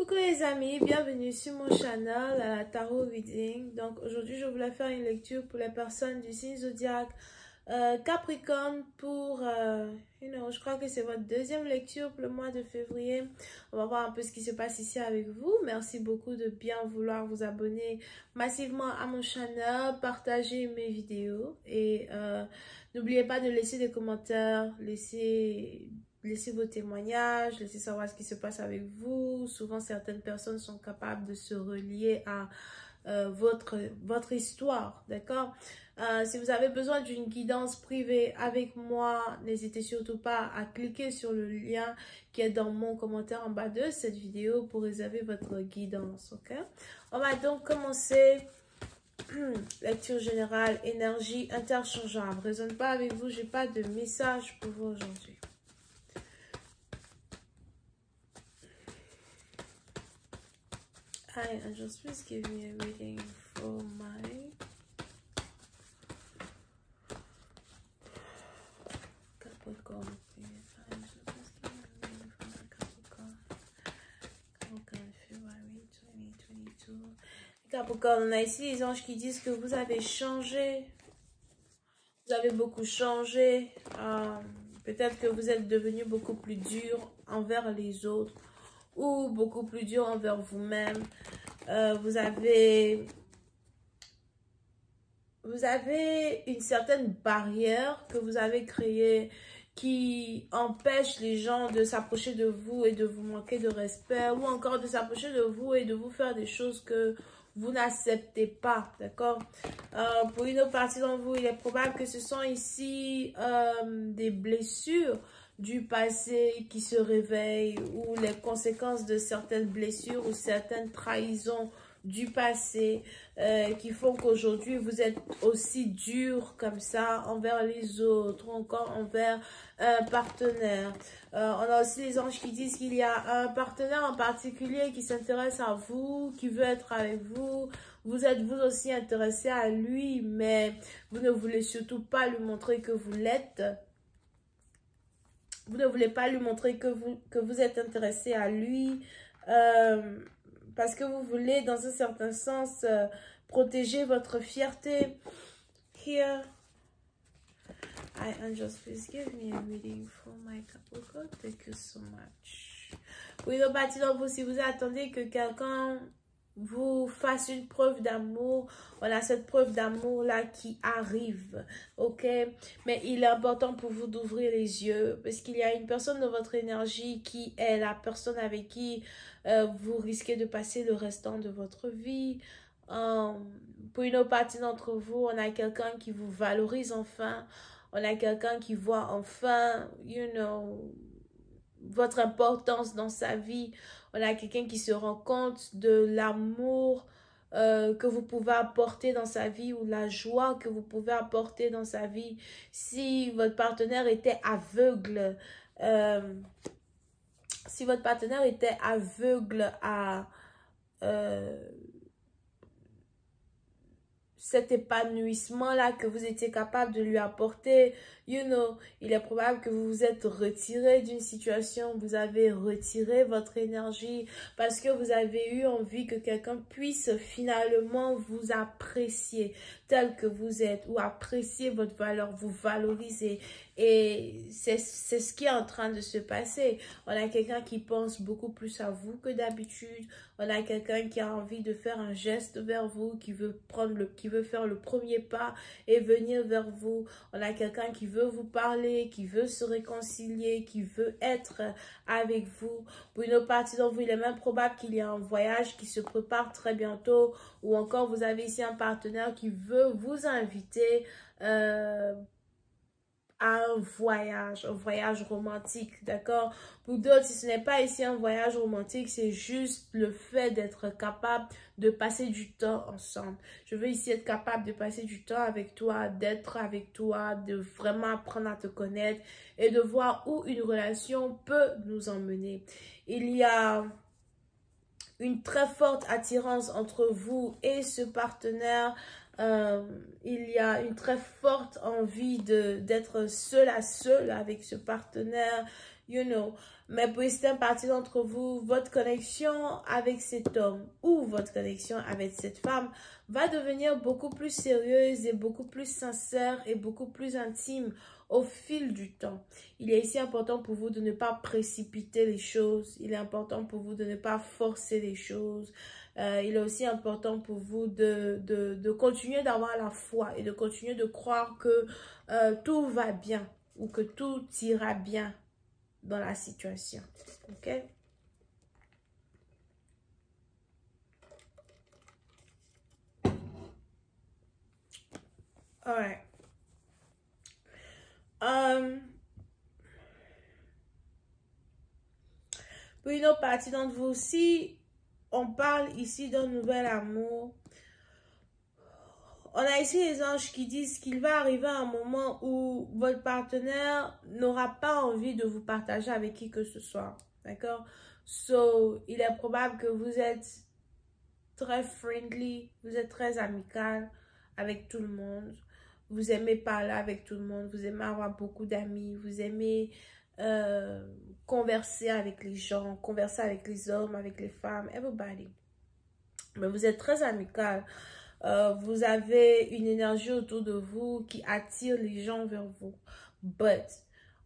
Coucou les amis, bienvenue sur mon channel à la Tarot Reading. Donc aujourd'hui je voulais faire une lecture pour les personnes du signe zodiaque Capricorne pour, je crois que c'est votre deuxième lecture pour le mois de février. On va voir un peu ce qui se passe ici avec vous. Merci beaucoup de bien vouloir vous abonner massivement à mon channel, partager mes vidéos et n'oubliez pas de laisser des commentaires, laissez vos témoignages, laissez savoir ce qui se passe avec vous. Souvent, certaines personnes sont capables de se relier à votre histoire, d'accord? Si vous avez besoin d'une guidance privée avec moi, n'hésitez surtout pas à cliquer sur le lien qui est dans mon commentaire en bas de cette vidéo pour réserver votre guidance, ok? On va donc commencer. Lecture générale, énergie interchangeable. Résonne pas avec vous, j'ai pas de message pour vous aujourd'hui. Hi, angels, please give me a reading for my Capricorn, please. Angels, please give me a reading for my Capricorn. Capricorn, February 2022. Capricorne, on a ici les anges qui disent que vous avez changé. Vous avez beaucoup changé. Peut-être que vous êtes devenu beaucoup plus dur envers les autres ou beaucoup plus dur envers vous-même. Vous avez une certaine barrière que vous avez créée qui empêche les gens de s'approcher de vous et de vous manquer de respect, ou encore de s'approcher de vous et de vous faire des choses que vous n'acceptez pas, d'accord? Pour une autre partie d'entre vous, il est probable que ce sont ici des blessures du passé qui se réveillent, ou les conséquences de certaines blessures ou certaines trahisons du passé qui font qu'aujourd'hui vous êtes aussi dur comme ça envers les autres, ou encore envers un partenaire. On a aussi les anges qui disent qu'il y a un partenaire en particulier qui s'intéresse à vous, qui veut être avec vous. Vous êtes vous aussi intéressé à lui, mais vous ne voulez surtout pas lui montrer que vous l'êtes. Vous ne voulez pas lui montrer que vous êtes intéressé à lui parce que vous voulez, dans un certain sens, protéger votre fierté. Here, angels, please give me a reading for my Capricorn. Thank you so much. Oui, donc, vous, si vous attendez que quelqu'un vous fasse une preuve d'amour, voilà cette preuve d'amour là qui arrive, ok? Mais il est important pour vous d'ouvrir les yeux parce qu'il y a une personne de votre énergie qui est la personne avec qui vous risquez de passer le restant de votre vie. Pour une autre partie d'entre vous, on a quelqu'un qui vous valorise enfin, on a quelqu'un qui voit enfin, votre importance dans sa vie. On a quelqu'un qui se rend compte de l'amour que vous pouvez apporter dans sa vie, ou la joie que vous pouvez apporter dans sa vie. Si votre partenaire était aveugle, à cet épanouissement-là que vous étiez capable de lui apporter, il est probable que vous vous êtes retiré d'une situation, vous avez retiré votre énergie parce que vous avez eu envie que quelqu'un puisse finalement vous apprécier tel que vous êtes, ou apprécier votre valeur, vous valoriser. Et c'est ce qui est en train de se passer. On a quelqu'un qui pense beaucoup plus à vous que d'habitude. On a quelqu'un qui a envie de faire un geste vers vous, qui veut faire le premier pas et venir vers vous. On a quelqu'un qui veut vous parler, qui veut se réconcilier, qui veut être avec vous. Pour une autre partie d'entre vous, il est même probable qu'il y ait un voyage qui se prépare très bientôt, ou encore vous avez ici un partenaire qui veut vous inviter à un voyage romantique, d'accord? Pour d'autres, si ce n'est pas ici un voyage romantique, c'est juste le fait d'être capable de passer du temps ensemble. Je veux ici être capable de passer du temps avec toi, d'être avec toi, de vraiment apprendre à te connaître et de voir où une relation peut nous emmener. Il y a une très forte attirance entre vous et ce partenaire. Il y a une très forte envie d'être seul à seul avec ce partenaire, Mais pour certaines parties d'entre vous, votre connexion avec cet homme ou votre connexion avec cette femme va devenir beaucoup plus sérieuse et beaucoup plus sincère et beaucoup plus intime au fil du temps. Il est ici important pour vous de ne pas précipiter les choses. Il est important pour vous de ne pas forcer les choses. Il est aussi important pour vous de continuer d'avoir la foi et de continuer de croire que tout va bien ou que tout ira bien dans la situation. OK? Alright. Pour une autre partie d'entre vous, si on parle ici d'un nouvel amour, on a ici les anges qui disent qu'il va arriver un moment où votre partenaire n'aura pas envie de vous partager avec qui que ce soit. D'accord? So, il est probable que vous êtes très friendly, vous êtes très amical avec tout le monde. Vous aimez parler avec tout le monde, vous aimez avoir beaucoup d'amis, vous aimez converser avec les gens, converser avec les hommes, avec les femmes, everybody. Mais vous êtes très amical. Vous avez une énergie autour de vous qui attire les gens vers vous. But,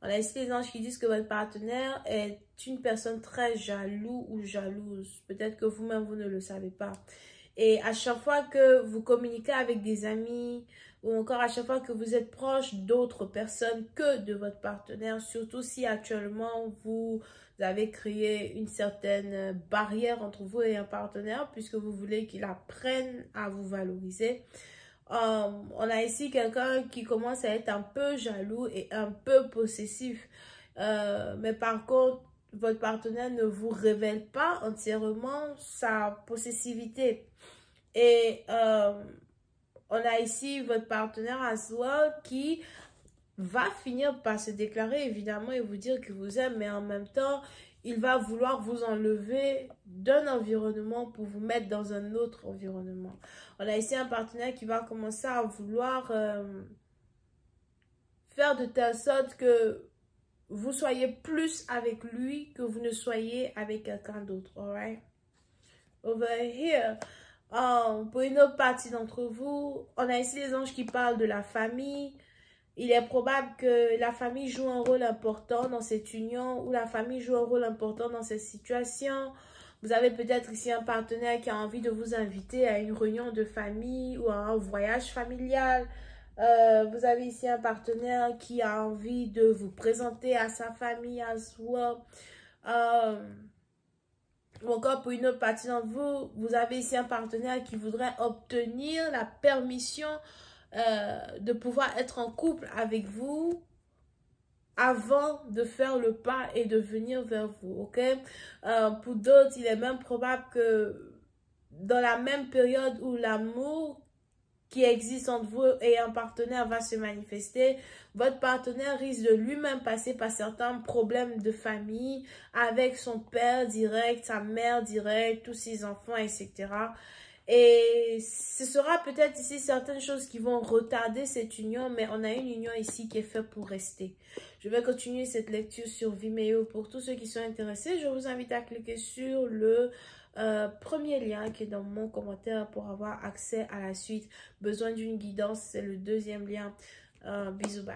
on a ici les anges qui disent que votre partenaire est une personne très jaloux ou jalouse. Peut-être que vous-même, vous ne le savez pas. Et à chaque fois que vous communiquez avec des amis ou encore à chaque fois que vous êtes proche d'autres personnes que de votre partenaire, surtout si actuellement vous avez créé une certaine barrière entre vous et un partenaire puisque vous voulez qu'il apprenne à vous valoriser. On a ici quelqu'un qui commence à être un peu jaloux et un peu possessif. Mais par contre, votre partenaire ne vous révèle pas entièrement sa possessivité. Et on a ici votre partenaire as well qui va finir par se déclarer évidemment et vous dire qu'il vous aime, mais en même temps, il va vouloir vous enlever d'un environnement pour vous mettre dans un autre environnement. On a ici un partenaire qui va commencer à vouloir faire de telle sorte que vous soyez plus avec lui que vous ne soyez avec quelqu'un d'autre. Alright? Over here. Pour une autre partie d'entre vous, on a ici les anges qui parlent de la famille. Il est probable que la famille joue un rôle important dans cette union ou la famille joue un rôle important dans cette situation. Vous avez peut-être ici un partenaire qui a envie de vous inviter à une réunion de famille ou à un voyage familial. Vous avez ici un partenaire qui a envie de vous présenter à sa famille as well. Ou encore pour une autre partie d'entre vous, vous avez ici un partenaire qui voudrait obtenir la permission de pouvoir être en couple avec vous avant de faire le pas et de venir vers vous, ok? Pour d'autres, il est même probable que dans la même période où l'amour qui existe entre vous et un partenaire va se manifester, votre partenaire risque de lui-même passer par certains problèmes de famille avec son père direct, sa mère directe, tous ses enfants, etc. Et ce sera peut-être ici certaines choses qui vont retarder cette union, mais on a une union ici qui est faite pour rester. Je vais continuer cette lecture sur Vimeo. Pour tous ceux qui sont intéressés, je vous invite à cliquer sur le premier lien qui est dans mon commentaire pour avoir accès à la suite. Besoin d'une guidance, c'est le deuxième lien. Bisous, bye.